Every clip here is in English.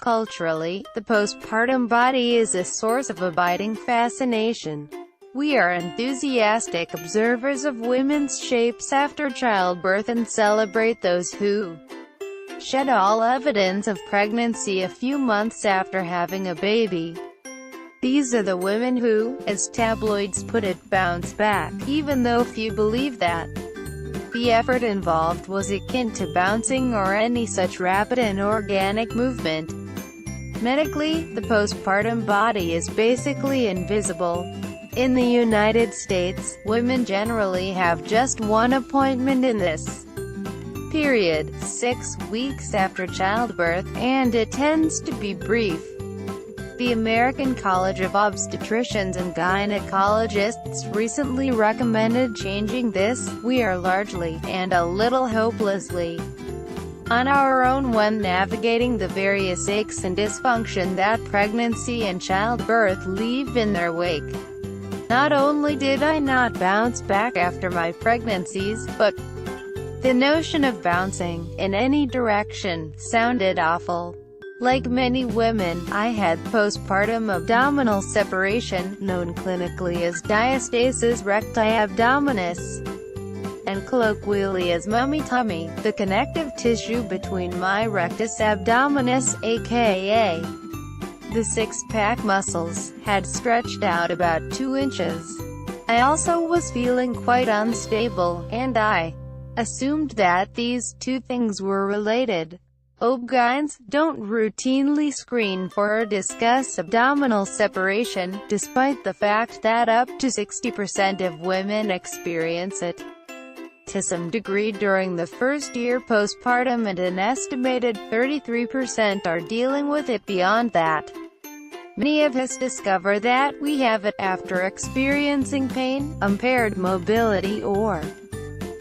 Culturally, the postpartum body is a source of abiding fascination. We are enthusiastic observers of women's shapes after childbirth and celebrate those who shed all evidence of pregnancy a few months after having a baby. These are the women who, as tabloids put it, bounce back, even though few believe that. The effort involved was akin to bouncing or any such rapid and organic movement. Medically, the postpartum body is basically invisible. In the United States, women generally have just one appointment in this period, 6 weeks after childbirth, and it tends to be brief. The American College of Obstetricians and Gynecologists recently recommended changing this. We are largely, and a little hopelessly, on our own when navigating the various aches and dysfunction that pregnancy and childbirth leave in their wake. Not only did I not bounce back after my pregnancies, but the notion of bouncing, in any direction, sounded awful. Like many women, I had postpartum abdominal separation, known clinically as Diastasis Recti abdominis, and colloquially as mummy tummy. The connective tissue between my rectus abdominis, aka the six-pack muscles, had stretched out about 2 inches. I also was feeling quite unstable, and I assumed that these two things were related. OB-GYNs don't routinely screen for or discuss abdominal separation, despite the fact that up to 60% of women experience it to some degree during the first year postpartum, and an estimated 33% are dealing with it beyond that. Many of us discover that we have it after experiencing pain, impaired mobility, or,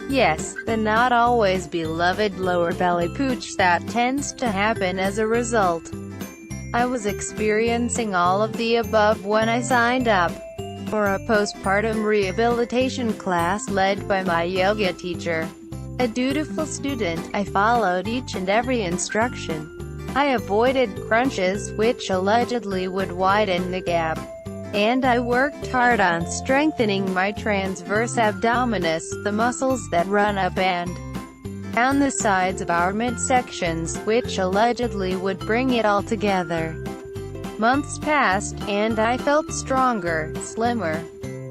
yes, the not always beloved lower belly pooch that tends to happen as a result. I was experiencing all of the above when I signed up for a postpartum rehabilitation class led by my yoga teacher. A dutiful student, I followed each and every instruction. I avoided crunches, which allegedly would widen the gap, and I worked hard on strengthening my transverse abdominis, the muscles that run up and down the sides of our midsections, which allegedly would bring it all together. Months passed, and I felt stronger, slimmer.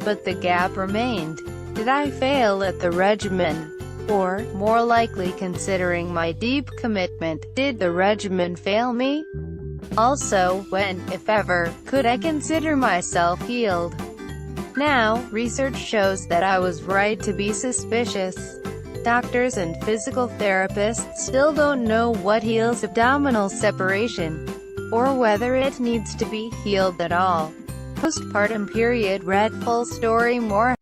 But the gap remained. Did I fail at the regimen? Or, more likely considering my deep commitment, did the regimen fail me? Also, when, if ever, could I consider myself healed? Now, research shows that I was right to be suspicious. Doctors and physical therapists still don't know what heals abdominal separation, or whether it needs to be healed at all. Postpartum period. Read full story more.